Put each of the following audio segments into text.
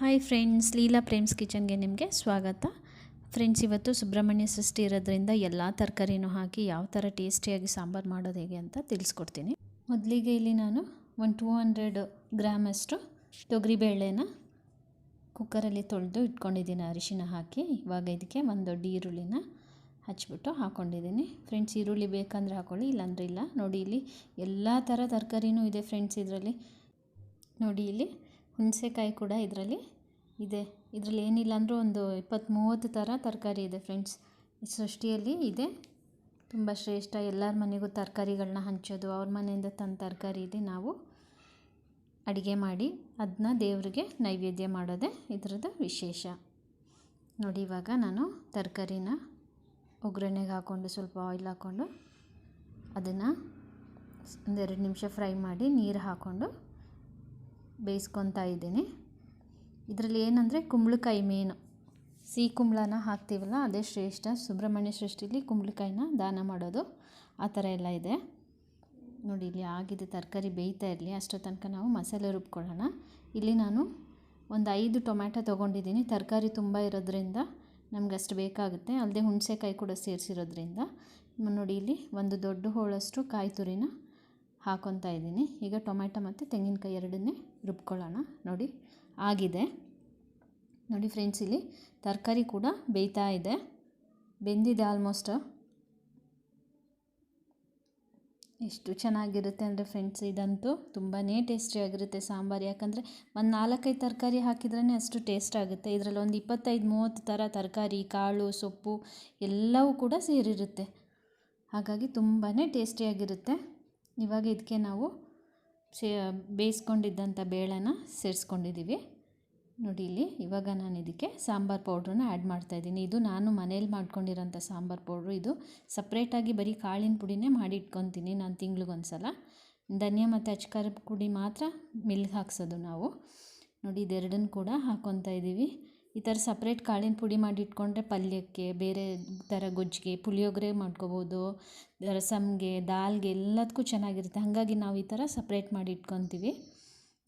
Hi friends, Leela Prem's ಕಿಚನ್ಗೆ ನಿಮಗೆ ಸ್ವಾಗತ. Friends, ಇವತ್ತು ಸುಬ್ರಹ್ಮಣ್ಯ ಷಷ್ಠಿ ಇರೋದ್ರಿಂದ ಎಲ್ಲ ತರಕಾರಿನೂ ಹಾಕಿ ಯಾವ ಥರ ಟೇಸ್ಟಿಯಾಗಿ ಸಾಂಬಾರು ಮಾಡೋದು ಹೇಗೆ ಅಂತ ತಿಳಿಸ್ಕೊಡ್ತೀನಿ. ಮೊದಲಿಗೆ ಇಲ್ಲಿ ನಾನು 200 ಗ್ರಾಮಷ್ಟು ತೊಗರಿಬೇಳೆನ ಕುಕ್ಕರಲ್ಲಿ ತೊಳೆದು ಇಟ್ಕೊಂಡಿದ್ದೀನಿ ಅರಿಶಿನ ಹಾಕಿ. ಇವಾಗ ಇದಕ್ಕೆ ಒಂದು ದೊಡ್ಡ ಈರುಳ್ಳಿನ ಹಚ್ಬಿಟ್ಟು ಹಾಕ್ಕೊಂಡಿದ್ದೀನಿ. ಫ್ರೆಂಡ್ಸ್, ಈರುಳ್ಳಿ ಬೇಕಂದರೆ ಹಾಕ್ಕೊಳ್ಳಿ, ಇಲ್ಲಾಂದರೆ ಇಲ್ಲ. ನೋಡಿ, ಇಲ್ಲಿ ಎಲ್ಲ ಥರ ತರಕಾರಿನೂ ಇದೆ ಫ್ರೆಂಡ್ಸ್. ಇದರಲ್ಲಿ ನೋಡಿ, ಇಲ್ಲಿ ಹುಣಸೆಕಾಯಿ ಕೂಡ ಇದರಲ್ಲಿ ಇದೆ. ಇದರಲ್ಲಿ ಏನಿಲ್ಲ ಅಂದರೂ ಒಂದು 20-30 ಥರ ತರಕಾರಿ ಇದೆ ಫ್ರೆಂಡ್ಸ್. ಈ ಷಷ್ಠಿಯಲ್ಲಿ ಇದೆ, ತುಂಬ ಶ್ರೇಷ್ಠ. ಎಲ್ಲರ ಮನೆಗೂ ತರಕಾರಿಗಳನ್ನ ಹಂಚೋದು, ಅವ್ರ ಮನೆಯಿಂದ ತಂದ ತರಕಾರಿಲಿ ನಾವು ಅಡುಗೆ ಮಾಡಿ ಅದನ್ನ ದೇವರಿಗೆ ನೈವೇದ್ಯ ಮಾಡೋದೇ ಇದರದ್ದು ವಿಶೇಷ. ನೋಡಿ, ಇವಾಗ ನಾನು ತರಕಾರಿನ ಒಗ್ಗರಣೆಗೆ ಹಾಕ್ಕೊಂಡು ಸ್ವಲ್ಪ ಆಯಿಲ್ ಹಾಕ್ಕೊಂಡು ಅದನ್ನು 1-2 ನಿಮಿಷ ಫ್ರೈ ಮಾಡಿ ನೀರು ಹಾಕ್ಕೊಂಡು ಬೇಯಿಸ್ಕೊತಾ ಇದ್ದೀನಿ. ಇದರಲ್ಲಿ ಏನಂದರೆ ಕುಂಬಳಕಾಯಿ ಮೇನು, ಸಿಹಿ ಕುಂಬಳನ ಹಾಕ್ತೀವಲ್ಲ ಅದೇ ಶ್ರೇಷ್ಠ. ಸುಬ್ರಹ್ಮಣ್ಯ ಷಷ್ಠಿಲಿ ಕುಂಬಳಕಾಯಿನ ದಾನ ಮಾಡೋದು, ಆ ಥರ ಎಲ್ಲ ಇದೆ. ನೋಡಿ, ಇಲ್ಲಿ ಆಗಿದೆ, ತರಕಾರಿ ಬೇಯ್ತಾ ಇರಲಿ, ಅಷ್ಟೋ ತನಕ ನಾವು ಮಸಾಲೆ ರುಬ್ಕೊಳ್ಳೋಣ. ಇಲ್ಲಿ ನಾನು ಒಂದು 5 ಟೊಮ್ಯಾಟೊ ತೊಗೊಂಡಿದ್ದೀನಿ. ತರಕಾರಿ ತುಂಬ ಇರೋದ್ರಿಂದ ನಮ್ಗೆ ಅಷ್ಟು ಬೇಕಾಗುತ್ತೆ, ಅಲ್ಲದೆ ಹುಣಸೆಕಾಯಿ ಕೂಡ ಸೇರಿಸಿರೋದ್ರಿಂದ. ನೋಡಿ, ಇಲ್ಲಿ ಒಂದು ದೊಡ್ಡ ಹೋಳಷ್ಟು ಕಾಯಿ ತುರಿನ ಹಾಕ್ಕೊತಾ ಇದ್ದೀನಿ. ಈಗ ಟೊಮ್ಯಾಟೊ ಮತ್ತು ತೆಂಗಿನಕಾಯಿ ಎರಡನ್ನೇ ರುಬ್ಕೊಳ್ಳೋಣ. ನೋಡಿ, ಆಗಿದೆ. ನೋಡಿ ಫ್ರೆಂಡ್ಸ್, ಇಲ್ಲಿ ತರಕಾರಿ ಕೂಡ ಬೇಯ್ತಾ ಇದೆ, ಬೆಂದಿದೆ ಆಲ್ಮೋಸ್ಟ್. ಎಷ್ಟು ಚೆನ್ನಾಗಿರುತ್ತೆ ಅಂದರೆ ಫ್ರೆಂಡ್ಸ್, ಇದಂತೂ ತುಂಬಾ ಟೇಸ್ಟಿಯಾಗಿರುತ್ತೆ ಸಾಂಬಾರು. ಯಾಕಂದರೆ ಒಂದು 4-5 ತರಕಾರಿ ಹಾಕಿದ್ರೇ ಅಷ್ಟು ಟೇಸ್ಟ್ ಆಗುತ್ತೆ. ಇದರಲ್ಲಿ ಒಂದು 25-30 ಥರ ತರಕಾರಿ, ಕಾಳು, ಸೊಪ್ಪು ಎಲ್ಲವೂ ಕೂಡ ಸೇರಿರುತ್ತೆ. ಹಾಗಾಗಿ ತುಂಬಾ ಟೇಸ್ಟಿಯಾಗಿರುತ್ತೆ. ಇವಾಗ ಇದಕ್ಕೆ ನಾವು ಬೇಯಿಸ್ಕೊಂಡಿದ್ದಂಥ ಬೇಳೆನ ಸೇರಿಸ್ಕೊಂಡಿದ್ದೀವಿ. ನೋಡಿ, ಇಲ್ಲಿ ಇವಾಗ ನಾನು ಇದಕ್ಕೆ ಸಾಂಬಾರು ಪೌಡ್ರನ್ನ ಆ್ಯಡ್ ಮಾಡ್ತಾಯಿದ್ದೀನಿ. ಇದು ನಾನು ಮನೇಲಿ ಮಾಡ್ಕೊಂಡಿರೋಂಥ ಸಾಂಬಾರು ಪೌಡ್ರು. ಇದು ಸಪ್ರೇಟಾಗಿ ಬರೀ ಕಾಳಿನ ಪುಡಿನೇ ಮಾಡಿ ಇಟ್ಕೊತೀನಿ ನಾನು ತಿಂಗ್ಳಿಗೊಂದು ಸಲ. ಧನಿಯಾ ಮತ್ತು ಅಚ್ಕಾರದ ಪುಡಿ ಮಾತ್ರ ಮಿಲ್ಗೆ ಹಾಕ್ಸೋದು ನಾವು. ನೋಡಿ, ಇದೆರಡನ್ನು ಕೂಡ ಹಾಕ್ಕೊತಾ ಇದ್ದೀವಿ. ಈ ಥರ ಸಪ್ರೇಟ್ ಕಾಳಿನ ಪುಡಿ ಮಾಡಿ ಇಟ್ಕೊಂಡ್ರೆ ಪಲ್ಯಕ್ಕೆ, ಬೇರೆ ಥರ ಗೊಜ್ಜಿಗೆ, ಪುಳಿಯೋಗರೆ ಮಾಡ್ಕೋಬೋದು, ರಸಮ್ಗೆ, ದಾಲ್ಗೆ ಎಲ್ಲದಕ್ಕೂ ಚೆನ್ನಾಗಿರುತ್ತೆ. ಹಾಗಾಗಿ ನಾವು ಈ ಥರ ಸಪ್ರೇಟ್ ಮಾಡಿ ಇಟ್ಕೊತೀವಿ.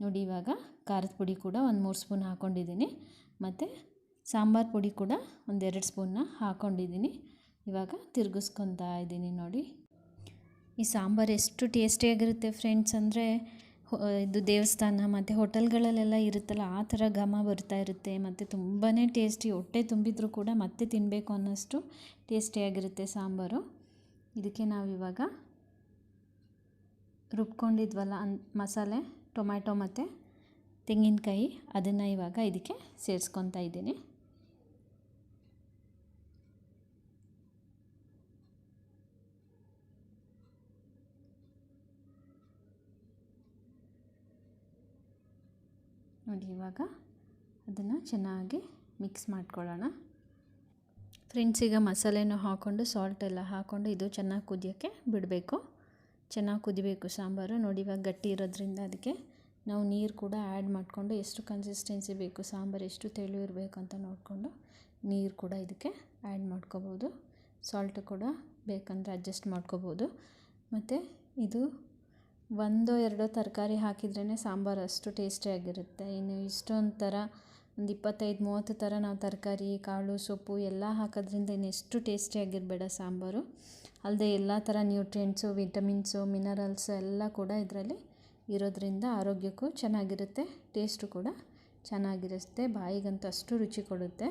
ನೋಡಿ, ಇವಾಗ ಖಾರದ ಪುಡಿ ಕೂಡ ಒಂದು 3 ಸ್ಪೂನ್ ಹಾಕ್ಕೊಂಡಿದ್ದೀನಿ, ಮತ್ತು ಸಾಂಬಾರು ಪುಡಿ ಕೂಡ 1-2 ಸ್ಪೂನ್ನ ಹಾಕ್ಕೊಂಡಿದ್ದೀನಿ. ಇವಾಗ ತಿರುಗಿಸ್ಕೊತಾ ಇದ್ದೀನಿ. ನೋಡಿ, ಈ ಸಾಂಬಾರು ಎಷ್ಟು ಟೇಸ್ಟಿಯಾಗಿರುತ್ತೆ ಫ್ರೆಂಡ್ಸ್ ಅಂದರೆ, ಇದು ದೇವಸ್ಥಾನ ಮತ್ತು ಹೋಟೆಲ್ಗಳಲ್ಲೆಲ್ಲ ಇರುತ್ತಲ್ಲ ಆ ಥರ ಘಮ ಬರ್ತಾ ಇರುತ್ತೆ. ಮತ್ತು ತುಂಬಾ ಟೇಸ್ಟಿ, ಹೊಟ್ಟೆ ತುಂಬಿದ್ರೂ ಕೂಡ ಮತ್ತೆ ತಿನ್ನಬೇಕು ಅನ್ನೋಷ್ಟು ಟೇಸ್ಟಿಯಾಗಿರುತ್ತೆ ಸಾಂಬಾರು. ಇದಕ್ಕೆ ನಾವಿವಾಗ ರುಬ್ಕೊಂಡಿದ್ವಲ್ಲ ಮಸಾಲೆ, ಟೊಮ್ಯಾಟೊ ಮತ್ತು ತೆಂಗಿನಕಾಯಿ, ಅದನ್ನು ಇವಾಗ ಇದಕ್ಕೆ ಸೇರಿಸ್ಕೊತಾ ಇದ್ದೀನಿ. ನೋಡಿ, ಇವಾಗ ಅದನ್ನು ಚೆನ್ನಾಗಿ ಮಿಕ್ಸ್ ಮಾಡ್ಕೊಳ್ಳೋಣ ಫ್ರೆಂಡ್ಸ್. ಈಗ ಮಸಾಲೆನೂ ಹಾಕ್ಕೊಂಡು ಸಾಲ್ಟ್ ಎಲ್ಲ ಹಾಕ್ಕೊಂಡು ಇದು ಚೆನ್ನಾಗಿ ಕುದಿಯೋಕ್ಕೆ ಬಿಡಬೇಕು. ಚೆನ್ನಾಗಿ ಕುದಿಬೇಕು ಸಾಂಬಾರು. ನೋಡಿ, ಇವಾಗ ಗಟ್ಟಿ ಇರೋದ್ರಿಂದ ಅದಕ್ಕೆ ನಾವು ನೀರು ಕೂಡ ಆ್ಯಡ್ ಮಾಡಿಕೊಂಡು ಎಷ್ಟು ಕನ್ಸಿಸ್ಟೆನ್ಸಿ ಬೇಕು, ಸಾಂಬಾರು ಎಷ್ಟು ತೆಳು ಇರಬೇಕು ಅಂತ ನೋಡಿಕೊಂಡು ನೀರು ಕೂಡ ಇದಕ್ಕೆ ಆ್ಯಡ್ ಮಾಡ್ಕೋಬೋದು. ಸಾಲ್ಟು ಕೂಡ ಬೇಕಂದರೆ ಅಡ್ಜಸ್ಟ್ ಮಾಡ್ಕೋಬೋದು. ಮತ್ತು ಇದು 1-2 ತರಕಾರಿ ಹಾಕಿದ್ರೇ ಸಾಂಬಾರು ಅಷ್ಟು ಟೇಸ್ಟಿಯಾಗಿರುತ್ತೆ. ಇನ್ನು ಇಷ್ಟೊಂದು ಥರ ಒಂದು 25-30 ಥರ ನಾವು ತರಕಾರಿ, ಕಾಳು, ಸೊಪ್ಪು ಎಲ್ಲ ಹಾಕೋದ್ರಿಂದ ಇನ್ನೆಷ್ಟು ಟೇಸ್ಟಿಯಾಗಿರಬೇಡ ಸಾಂಬಾರು. ಅಲ್ಲದೆ ಎಲ್ಲ ಥರ ನ್ಯೂಟ್ರಿಯೆಂಟ್ಸು, ವಿಟಮಿನ್ಸು, ಮಿನರಲ್ಸು ಎಲ್ಲ ಕೂಡ ಇದರಲ್ಲಿ ಇರೋದ್ರಿಂದ ಆರೋಗ್ಯಕ್ಕೂ ಚೆನ್ನಾಗಿರುತ್ತೆ, ಟೇಸ್ಟು ಕೂಡ ಚೆನ್ನಾಗಿರುತ್ತೆ, ಬಾಯಿಗಂತೂ ಅಷ್ಟು ರುಚಿ ಕೊಡುತ್ತೆ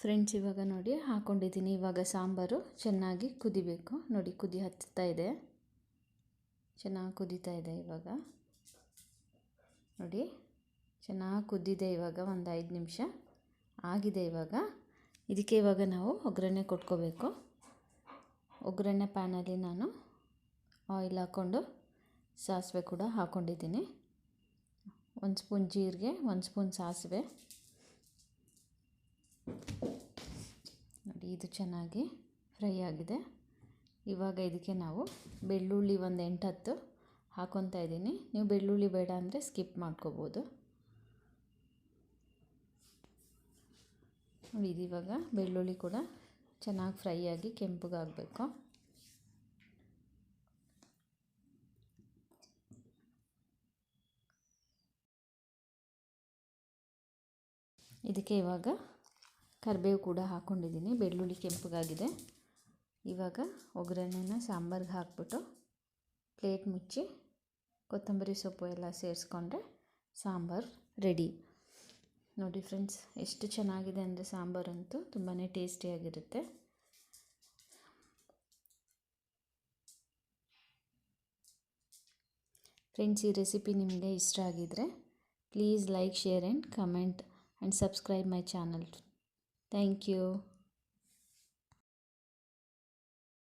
ಫ್ರೆಂಡ್ಸ್. ಇವಾಗ ನೋಡಿ ಹಾಕ್ಕೊಂಡಿದ್ದೀನಿ. ಇವಾಗ ಸಾಂಬಾರು ಚೆನ್ನಾಗಿ ಕುದಿಬೇಕು. ನೋಡಿ, ಕುದಿ ಹತ್ತಾ ಇದೆ, ಚೆನ್ನಾಗಿ ಕುದೀತಾ ಇದೆ. ಇವಾಗ ನೋಡಿ, ಚೆನ್ನಾಗಿ ಕುದ್ದಿದೆ. ಇವಾಗ ಒಂದು 5 ನಿಮಿಷ ಆಗಿದೆ. ಇವಾಗ ಇದಕ್ಕೆ ಇವಾಗ ನಾವು ಒಗ್ಗರಣೆ ಕೊಟ್ಕೋಬೇಕು. ಒಗ್ಗರಣೆ ಪ್ಯಾನಲ್ಲಿ ನಾನು ಆಯಿಲ್ ಹಾಕ್ಕೊಂಡು ಸಾಸಿವೆ ಕೂಡ ಹಾಕ್ಕೊಂಡಿದ್ದೀನಿ. 1 ಸ್ಪೂನ್ ಜೀರಿಗೆ, 1 ಸ್ಪೂನ್ ಸಾಸಿವೆ. ನೋಡಿ, ಇದು ಚೆನ್ನಾಗಿ ಫ್ರೈ ಆಗಿದೆ. ಇವಾಗ ಇದಕ್ಕೆ ನಾವು ಬೆಳ್ಳುಳ್ಳಿ ಒಂದು 8-10 ಹಾಕ್ಕೊತಾ ಇದ್ದೀನಿ. ನೀವು ಬೆಳ್ಳುಳ್ಳಿ ಬೇಡ ಅಂದರೆ ಸ್ಕಿಪ್ ಮಾಡ್ಕೋಬೋದು. ನೋಡಿ, ಇದು ಇವಾಗ ಬೆಳ್ಳುಳ್ಳಿ ಕೂಡ ಚೆನ್ನಾಗಿ ಫ್ರೈ ಆಗಿ ಕೆಂಪಗಾಗಬೇಕು. ಇದಕ್ಕೆ ಇವಾಗ ಕರಿಬೇವು ಕೂಡ ಹಾಕ್ಕೊಂಡಿದ್ದೀನಿ, ಬೆಳ್ಳುಳ್ಳಿ ಕೆಂಪಗಾಗಿದೆ. ಇವಾಗ ಒಗ್ಗರಣೆನ ಸಾಂಬಾರ್ಗೆ ಹಾಕ್ಬಿಟ್ಟು ಪ್ಲೇಟ್ ಮುಚ್ಚಿ ಕೊತ್ತಂಬರಿ ಸೊಪ್ಪು ಎಲ್ಲ ಸೇರಿಸ್ಕೊಂಡ್ರೆ ಸಾಂಬಾರು ರೆಡಿ. ನೋಡಿ ಫ್ರೆಂಡ್ಸ್, ಎಷ್ಟು ಚೆನ್ನಾಗಿದೆ ಅಂದರೆ ಸಾಂಬಾರಂತೂ ತುಂಬಾ ಟೇಸ್ಟಿಯಾಗಿರುತ್ತೆ. ಫ್ರೆಂಡ್ಸ್, ಈ ರೆಸಿಪಿ ನಿಮಗೆ ಇಷ್ಟ ಆಗಿದರೆ please like, share and comment and subscribe my channel. Thank you.